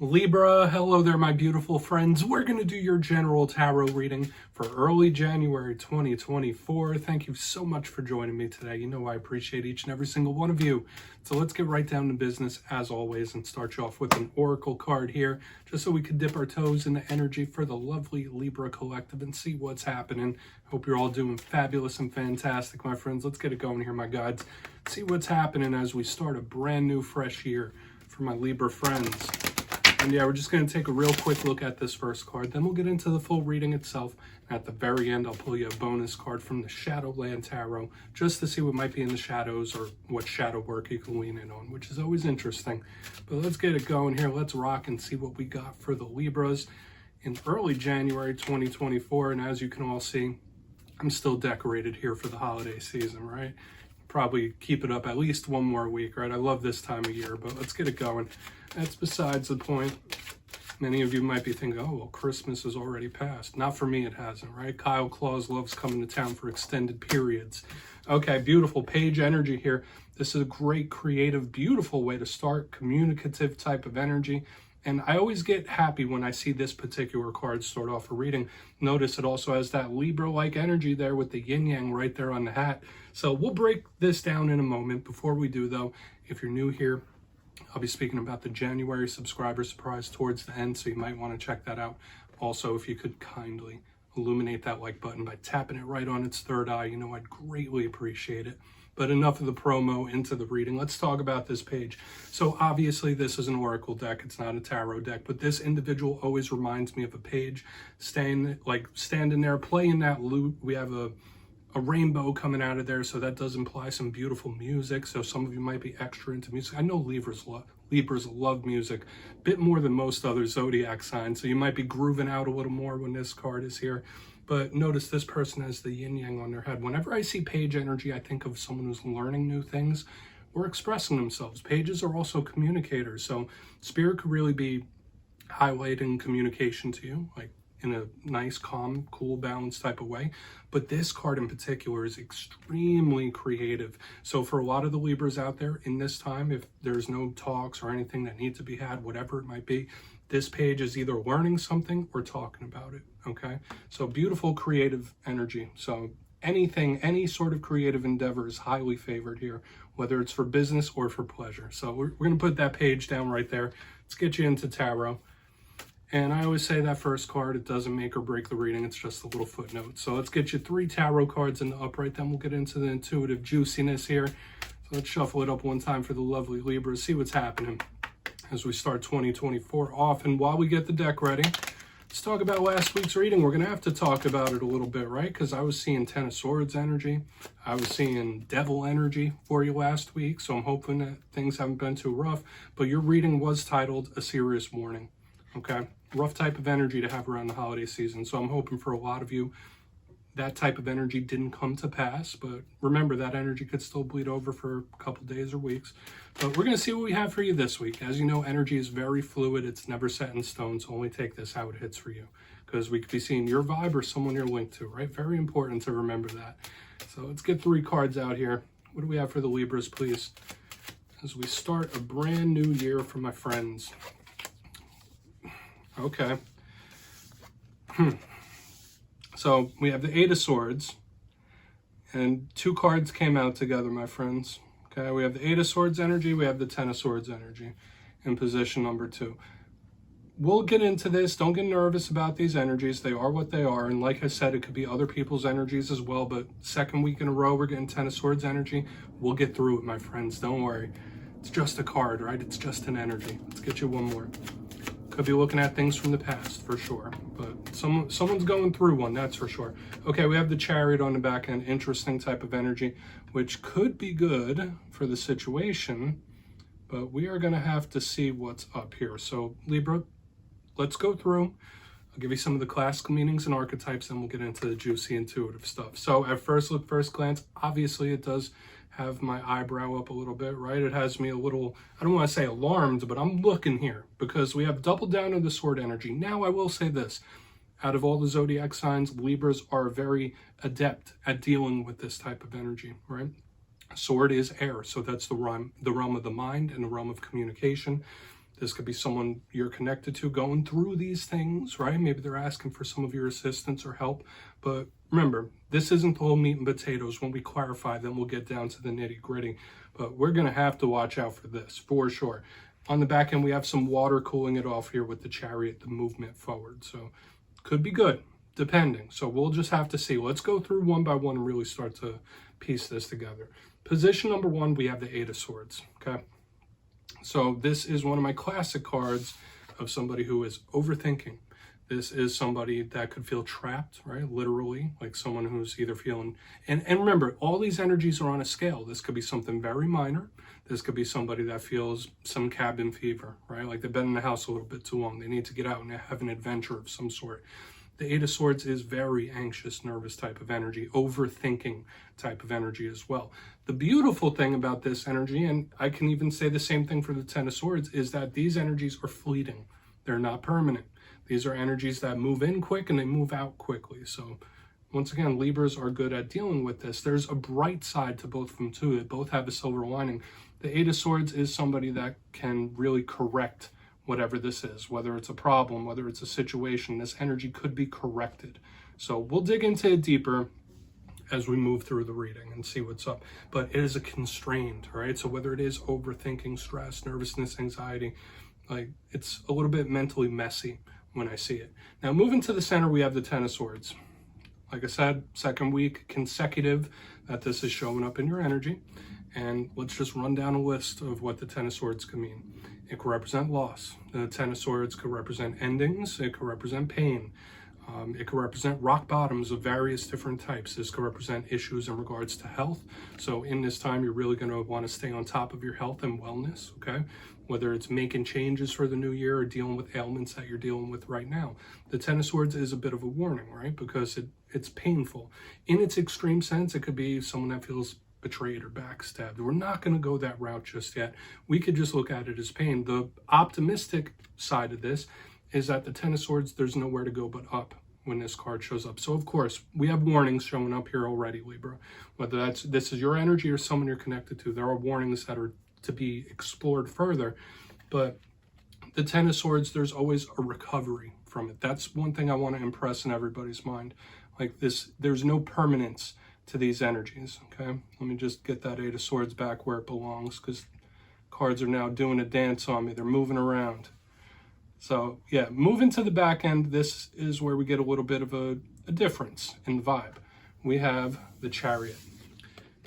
Libra, hello there, my beautiful friends. We're going to do your general tarot reading for early January 2024. Thank you so much for joining me today. You know I appreciate each and every single one of you. So let's get right down to business as always and start you off with an oracle card here, just so we can dip our toes in the energy for the lovely Libra collective and see what's happening. Hope you're all doing fabulous and fantastic, my friends. Let's get it going here, my guides. See what's happening as we start a brand new, fresh year for my Libra friends. And yeah, we're just going to take a real quick look at this first card. Then we'll get into the full reading itself. At the very end, I'll pull you a bonus card from the Shadowland Tarot, just to see what might be in the shadows or what shadow work you can lean in on, which is always interesting. But let's get it going here. Let's rock and see what we got for the Libras in early January 2024. And as you can all see, I'm still decorated here for the holiday season, right? Probably keep it up at least one more week, right? I love this time of year, but let's get it going. That's besides the point. Many of you might be thinking, oh, well, Christmas is already passed. Not for me, it hasn't, right? Kyle Claus loves coming to town for extended periods. Okay, beautiful page energy here. This is a great, creative, beautiful way to start, communicative type of energy. And I always get happy when I see this particular card start off a reading. Notice it also has that Libra-like energy there with the yin-yang right there on the hat. So we'll break this down in a moment. Before we do, though, if you're new here, I'll be speaking about the January subscriber surprise towards the end, so you might want to check that out. Also, if you could kindly illuminate that like button by tapping it right on its third eye, you know I'd greatly appreciate it. But enough of the promo, into the reading. Let's talk about this page. So obviously this is an oracle deck. It's not a tarot deck, but this individual always reminds me of a page standing there playing that lute. We have a rainbow coming out of there, so that does imply some beautiful music. So some of you might be extra into music. I know Libras love music a bit more than most other zodiac signs, so you might be grooving out a little more when this card is here. But notice this person has the yin-yang on their head. Whenever I see page energy, I think of someone who's learning new things or expressing themselves. Pages are also communicators, so spirit could really be highlighting communication to you, like in a nice, calm, cool, balanced type of way. But this card in particular is extremely creative. So for a lot of the Libras out there in this time, if there's no talks or anything that need to be had, whatever it might be, this page is either learning something or talking about it, okay? So beautiful creative energy. So anything, any sort of creative endeavor is highly favored here, whether it's for business or for pleasure. So we're gonna put that page down right there. Let's get you into tarot. And I always say that first card, it doesn't make or break the reading, it's just a little footnote. So let's get you 3 tarot cards in the upright, then we'll get into the intuitive juiciness here. So let's shuffle it up one time for the lovely Libras, see what's happening as we start 2024 off. And while we get the deck ready, let's talk about last week's reading. We're gonna have to talk about it a little bit, right? Because I was seeing Ten of Swords energy. I was seeing Devil energy for you last week. So I'm hoping that things haven't been too rough, but your reading was titled A Serious Warning, okay? Rough type of energy to have around the holiday season. So I'm hoping for a lot of you, that type of energy didn't come to pass, but remember that energy could still bleed over for a couple days or weeks. But we're gonna see what we have for you this week. As you know, energy is very fluid. It's never set in stone, so only take this how it hits for you, because we could be seeing your vibe or someone you're linked to, right? Very important to remember that. So let's get 3 cards out here. What do we have for the Libras, please? As we start a brand new year for my friends. Okay. So we have the 8 of Swords, and 2 cards came out together, my friends. Okay, we have the 8 of Swords energy, we have the 10 of Swords energy in position number 2. We'll get into this. Don't get nervous about these energies. They are what they are. And like I said, it could be other people's energies as well. But second week in a row, we're getting 10 of Swords energy. We'll get through it, my friends. Don't worry. It's just a card, right? It's just an energy. Let's get you one more. Could be looking at things from the past, for sure. But someone's going through one, that's for sure. Okay, we have the Chariot on the back end. Interesting type of energy, which could be good for the situation. But we are going to have to see what's up here. So, Libra, let's go through. I'll give you some of the classical meanings and archetypes, and we'll get into the juicy intuitive stuff. So, at first look, first glance, obviously it does have my eyebrow up a little bit, right? It has me a little, I don't want to say alarmed, but I'm looking here because we have double down of the sword energy. Now, I will say this. Out of all the zodiac signs, Libras are very adept at dealing with this type of energy, right? Sword is air, so that's the realm of the mind and the realm of communication. This could be someone you're connected to going through these things, right? Maybe they're asking for some of your assistance or help. But remember, this isn't the whole meat and potatoes. When we clarify, then we'll get down to the nitty gritty. But we're going to have to watch out for this, for sure. On the back end, we have some water cooling it off here with the chariot, the movement forward. So could be good, depending. So we'll just have to see. Let's go through one by one and really start to piece this together. Position number 1, we have the 8 of Swords, okay? So this is one of my classic cards of somebody who is overthinking. This is somebody that could feel trapped, right? Literally, like someone who's either feeling, and remember, all these energies are on a scale. This could be something very minor. This could be somebody that feels some cabin fever, right? Like they've been in the house a little bit too long. They need to get out and have an adventure of some sort. The 8 of Swords is very anxious, nervous type of energy, overthinking type of energy as well. The beautiful thing about this energy, and I can even say the same thing for the 10 of Swords, is that these energies are fleeting. They're not permanent. These are energies that move in quick and they move out quickly. So once again, Libras are good at dealing with this. There's a bright side to both of them too. They both have a silver lining. The 8 of Swords is somebody that can really correct whatever this is, whether it's a problem, whether it's a situation. This energy could be corrected. So we'll dig into it deeper as we move through the reading and see what's up. But it is a constrained, right? So whether it is overthinking, stress, nervousness, anxiety, like it's a little bit mentally messy when I see it. Now moving to the center, we have the 10 of Swords. Like I said, second week consecutive that this is showing up in your energy. And let's just run down a list of what the 10 of Swords could mean. It could represent loss. The 10 of Swords could represent endings. It could represent pain. It could represent rock bottoms of various different types. This could represent issues in regards to health. So in this time, you're really going to want to stay on top of your health and wellness, okay? Whether it's making changes for the new year or dealing with ailments that you're dealing with right now. The 10 of Swords is a bit of a warning, right? Because it's painful. In its extreme sense, it could be someone that feels betrayed or backstabbed. We're not going to go that route just yet. We could just look at it as pain. The optimistic side of this is that the 10 of Swords, there's nowhere to go but up when this card shows up. So of course, we have warnings showing up here already, Libra. Whether this is your energy or someone you're connected to, there are warnings that are to be explored further. But the 10 of Swords, there's always a recovery from it. That's one thing I want to impress in everybody's mind. Like this, there's no permanence to these energies, okay? Let me just get that 8 of Swords back where it belongs, because cards are now doing a dance on me. They're moving around. So yeah, moving to the back end, this is where we get a little bit of a difference in vibe. We have the Chariot.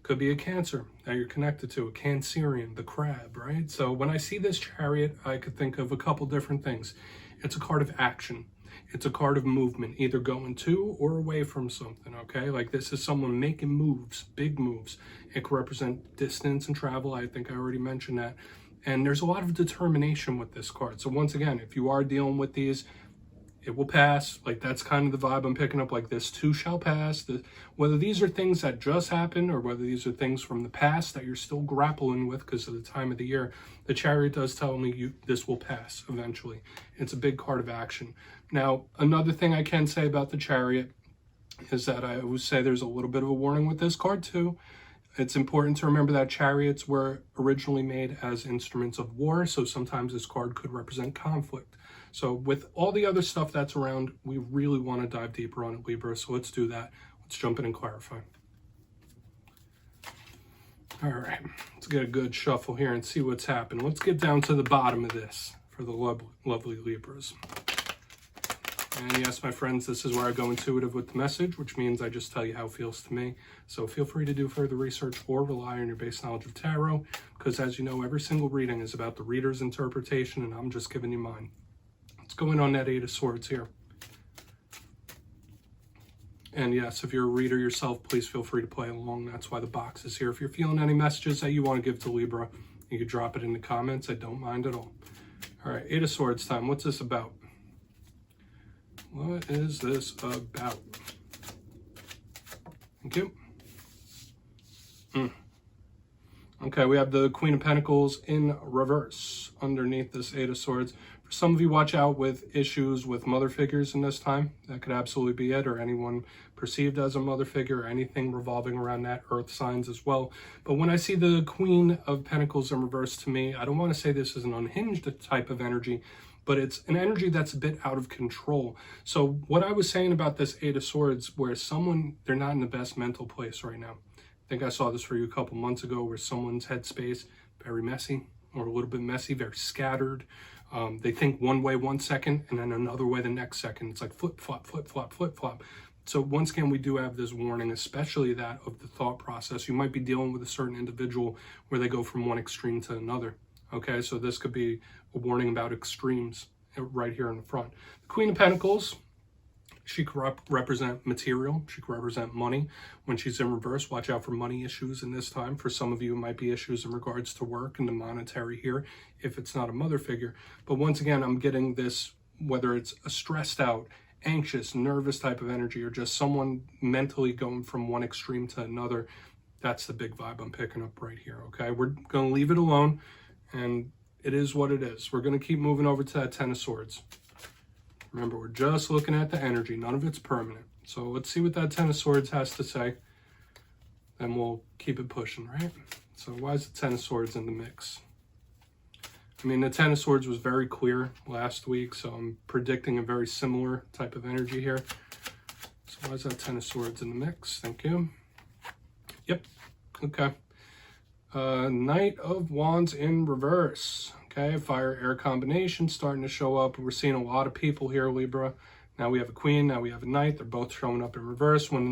Could be a Cancer that you're connected to, a Cancerian, the crab, right? So when I see this Chariot, I could think of a couple different things. It's a card of action. It's a card of movement, either going to or away from something, okay? Like this is someone making moves, big moves. It could represent distance and travel. I think I already mentioned that. And there's a lot of determination with this card. So once again, if you are dealing with these, it will pass. Like that's kind of the vibe I'm picking up, like this too shall pass. Whether these are things that just happened or whether these are things from the past that you're still grappling with because of the time of the year, the Chariot does tell me this will pass eventually. It's a big card of action. Now, another thing I can say about the Chariot is that I always say there's a little bit of a warning with this card too. It's important to remember that chariots were originally made as instruments of war, so sometimes this card could represent conflict. So with all the other stuff that's around, we really want to dive deeper on it, Libra, so let's do that. Let's jump in and clarify. All right, let's get a good shuffle here and see what's happening. Let's get down to the bottom of this for the lovely Libras. And yes, my friends, this is where I go intuitive with the message, which means I just tell you how it feels to me. So feel free to do further research or rely on your base knowledge of tarot, because as you know, every single reading is about the reader's interpretation, and I'm just giving you mine. Let's go in on that 8 of Swords here. And yes, if you're a reader yourself, please feel free to play along. That's why the box is here. If you're feeling any messages that you want to give to Libra, you can drop it in the comments. I don't mind at all. All right, 8 of Swords time. What's this about? What is this about? Thank you. Okay, we have the Queen of Pentacles in reverse underneath this 8 of Swords. Some of you watch out with issues with mother figures in this time. That could absolutely be it, or anyone perceived as a mother figure, or anything revolving around that, earth signs as well. But when I see the Queen of Pentacles in reverse, to me, I don't want to say this is an unhinged type of energy, but it's an energy that's a bit out of control. So what I was saying about this Eight of Swords, where someone, they're not in the best mental place right now. I think I saw this for you a couple months ago, where someone's headspace, very messy, or a little bit messy, very scattered. They think one way 1 second and then another way the next second. It's like flip, flop, flip, flop, flip, flop. So once again, we do have this warning, especially that of the thought process. You might be dealing with a certain individual where they go from one extreme to another. Okay, so this could be a warning about extremes right here in the front. The Queen of Pentacles, she could represent material. She could represent money. When she's in reverse, watch out for money issues in this time. For some of you, it might be issues in regards to work and the monetary here, if it's not a mother figure. But once again, I'm getting this, whether it's a stressed out, anxious, nervous type of energy, or just someone mentally going from one extreme to another. That's the big vibe I'm picking up right here, okay? We're going to leave it alone, and it is what it is. We're going to keep moving over to that Ten of Swords. Remember, we're just looking at the energy. None of it's permanent. So let's see what that Ten of Swords has to say. Then we'll keep it pushing, right? So why is the Ten of Swords in the mix? I mean, the Ten of Swords was very clear last week, so I'm predicting a very similar type of energy here. So why is that Ten of Swords in the mix? Thank you. Yep. Okay. Knight of Wands in reverse. Okay, fire-air combination starting to show up. We're seeing a lot of people here, Libra. Now we have a Queen, now we have a Knight. They're both showing up in reverse. When the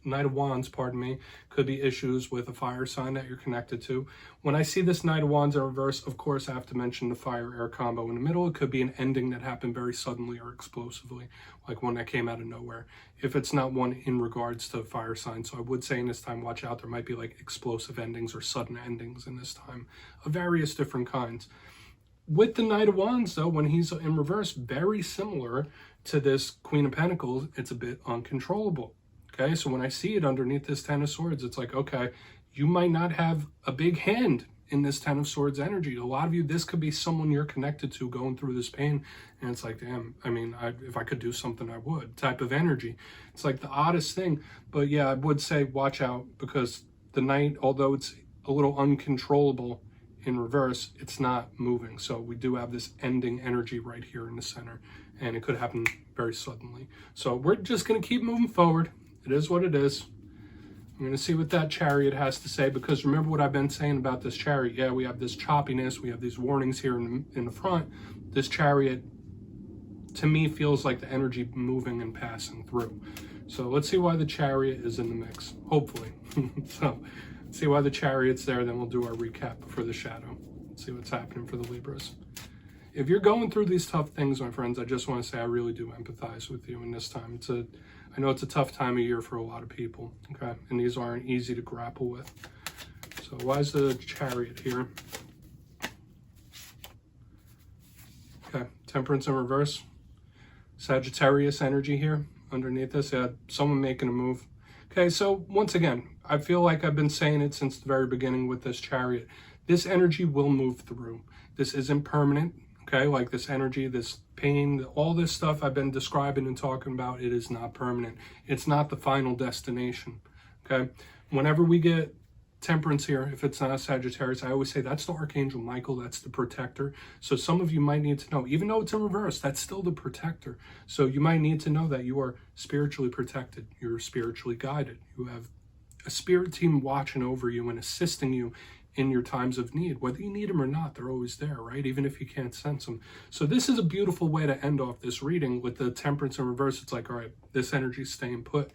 Knight of Wands, pardon me, could be issues with a fire sign that you're connected to. When I see this Knight of Wands in reverse, of course, I have to mention the fire-air combo in the middle. It could be an ending that happened very suddenly or explosively, like one that came out of nowhere. If it's not one in regards to fire signs, so I would say in this time, watch out. There might be like explosive endings or sudden endings in this time of various different kinds. With the Knight of Wands, though, when he's in reverse, very similar to this Queen of Pentacles, it's a bit uncontrollable. Okay, so when I see it underneath this Ten of Swords, it's like, okay, you might not have a big hand in this Ten of Swords energy. A lot of you, this could be someone you're connected to going through this pain, and it's like, damn, I mean, if I could do something, I would, type of energy. It's like the oddest thing, but yeah, I would say watch out, because the Knight, although it's a little uncontrollable in reverse, it's not moving. So we do have this ending energy right here in the center, and it could happen very suddenly. So we're just going to keep moving forward. It is what it is. I'm going to see what that Chariot has to say, because remember what I've been saying about this Chariot. Yeah, we have this choppiness. We have these warnings here in the front. This Chariot, to me, feels like the energy moving and passing through. So let's see why the Chariot is in the mix, hopefully. So let's see why the Chariot's there, then we'll do our recap for the shadow. Let's see what's happening for the Libras. If you're going through these tough things, my friends, I just want to say I really do empathize with you in this time. I know it's a tough time of year for a lot of people, okay? And these aren't easy to grapple with. So why is the Chariot here? Okay, Temperance in reverse. Sagittarius energy here underneath this. Yeah, someone making a move. Okay, so once again, I feel like I've been saying it since the very beginning with this Chariot. This energy will move through. This isn't permanent. Okay, like this energy, this pain, all this stuff I've been describing and talking about, it is not permanent. It's not the final destination. Okay, whenever we get Temperance here, if it's not a Sagittarius, I always say that's the Archangel Michael, that's the protector. So some of you might need to know, even though it's in reverse, that's still the protector. So you might need to know that you are spiritually protected, you're spiritually guided. You have a spirit team watching over you and assisting you in your times of need. Whether you need them or not, they're always there, right? Even if you can't sense them. So this is a beautiful way to end off this reading with the Temperance in reverse. It's like, all right, this energy's staying put.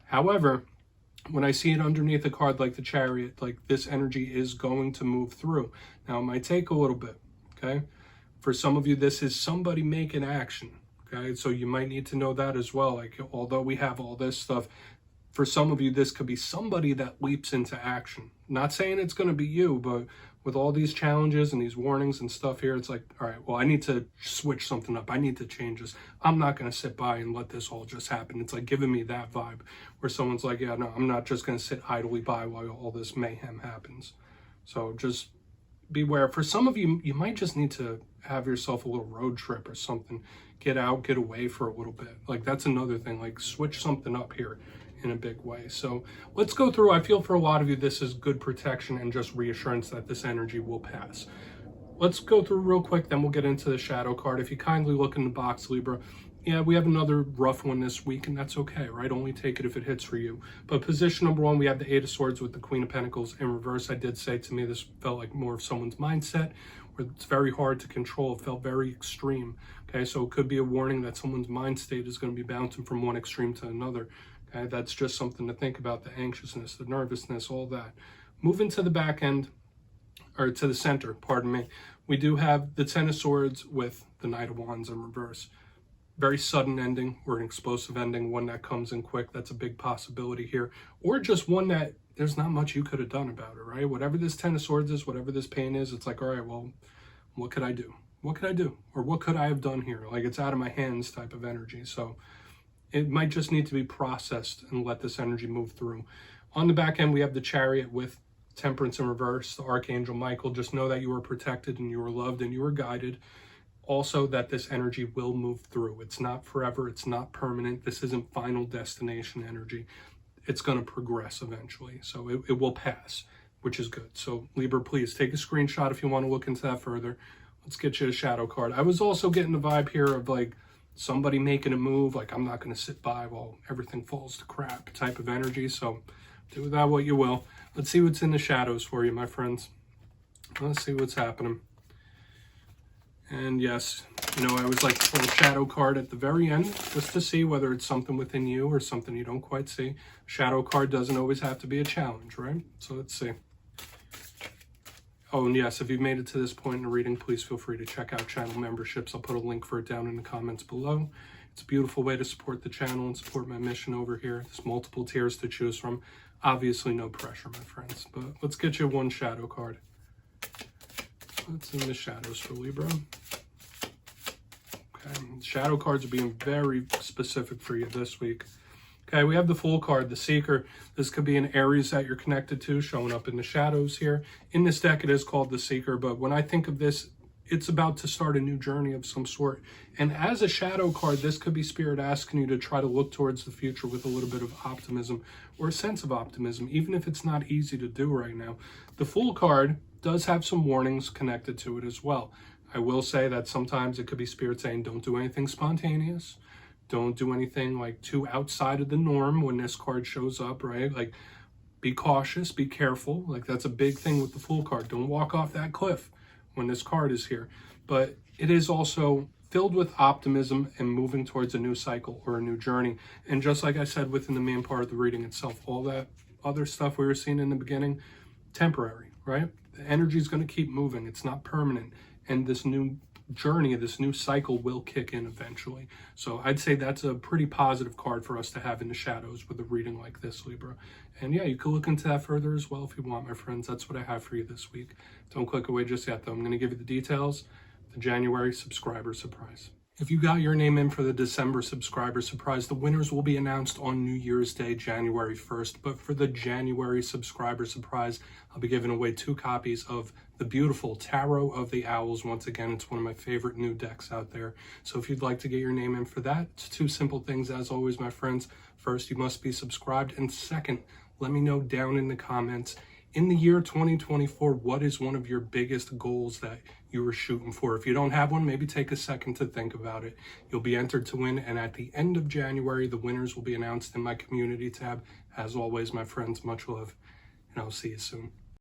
However, when I see it underneath a card like the Chariot, like this energy is going to move through. Now, it might take a little bit, okay? For some of you, this is somebody making action, okay? So you might need to know that as well. Like, although we have all this stuff, for some of you, this could be somebody that leaps into action. Not saying it's going to be you, but with all these challenges and these warnings and stuff here, it's like, all right, well, I need to switch something up. I need to change this. I'm not going to sit by and let this all just happen. It's like giving me that vibe where someone's like, yeah, no, I'm not just going to sit idly by while all this mayhem happens. So just beware. For some of you, you might just need to have yourself a little road trip or something. Get out, get away for a little bit. Like, that's another thing. Like, switch something up here in a big way. So let's go through. I feel for a lot of you, this is good protection and just reassurance that this energy will pass. Let's go through real quick, then we'll get into the shadow card. If you kindly look in the box, Libra, yeah, we have another rough one this week, and that's okay, right? Only take it if it hits for you. But position number 1, we have the Eight of Swords with the Queen of Pentacles in reverse. I did say, to me, this felt like more of someone's mindset, where it's very hard to control. It felt very extreme, okay? So it could be a warning that someone's mind state is going to be bouncing from one extreme to another, okay? That's just something to think about, the anxiousness, the nervousness, all that. Moving to the back end, or to the center, pardon me, we do have the Ten of Swords with the Knight of Wands in reverse. Very sudden ending or an explosive ending, one that comes in quick. That's a big possibility here. Or just one that there's not much you could have done about it, right? Whatever this Ten of Swords is, whatever this pain is, it's like, all right, well, what could I do? What could I do? Or what could I have done here? Like, it's out of my hands type of energy. So it might just need to be processed and let this energy move through. On the back end, we have the Chariot with Temperance in reverse, the Archangel Michael. Just know that you are protected and you are loved and you are guided. Also, that this energy will move through. It's not forever. It's not permanent. This isn't final destination energy. It's going to progress eventually. So it will pass, which is good. So Libra, please take a screenshot if you want to look into that further. Let's get you a shadow card. I was also getting the vibe here of like somebody making a move, like I'm not going to sit by while everything falls to crap type of energy. So do with that what you will. Let's see what's in the shadows for you, my friends. Let's see what's happening. And yes, you know, I always like to pull a shadow card at the very end just to see whether it's something within you or something you don't quite see. Shadow card doesn't always have to be a challenge, right? So let's see. Oh, and yes, if you've made it to this point in the reading, please feel free to check out channel memberships. I'll put a link for it down in the comments below. It's a beautiful way to support the channel and support my mission over here. There's multiple tiers to choose from. Obviously, no pressure, my friends. But let's get you one shadow card. What's in the shadows for Libra? Okay, shadow cards are being very specific for you this week. Okay, we have the Fool card, the Seeker. This could be an Aries that you're connected to, showing up in the shadows here. In this deck, it is called the Seeker, but when I think of this, it's about to start a new journey of some sort. And as a shadow card, this could be Spirit asking you to try to look towards the future with a little bit of optimism or a sense of optimism, even if it's not easy to do right now. The Fool card does have some warnings connected to it as well. I will say that sometimes it could be Spirit saying, don't do anything spontaneous. Don't do anything like too outside of the norm when this card shows up, right? Like, be cautious, be careful. Like, that's a big thing with the Fool card. Don't walk off that cliff when this card is here. But it is also filled with optimism and moving towards a new cycle or a new journey. And just like I said within the main part of the reading itself, all that other stuff we were seeing in the beginning, temporary, right? The energy is going to keep moving. It's not permanent. And this new journey, this new cycle will kick in eventually. So I'd say that's a pretty positive card for us to have in the shadows with a reading like this, Libra. And yeah, you can look into that further as well if you want, my friends. That's what I have for you this week. Don't click away just yet, though. I'm going to give you the details, the January subscriber surprise. If you got your name in for the December subscriber surprise, the winners will be announced on New Year's Day, January 1st. But for the January subscriber surprise, I'll be giving away 2 copies of the beautiful Tarot of the Owls. Once again, it's one of my favorite new decks out there. So if you'd like to get your name in for that, it's 2 simple things as always, my friends. First, you must be subscribed. And second, let me know down in the comments, in the year 2024, what is one of your biggest goals that you were shooting for? If you don't have one, maybe take a second to think about it. You'll be entered to win, and at the end of January, the winners will be announced in my community tab. As always, my friends, much love, and I'll see you soon.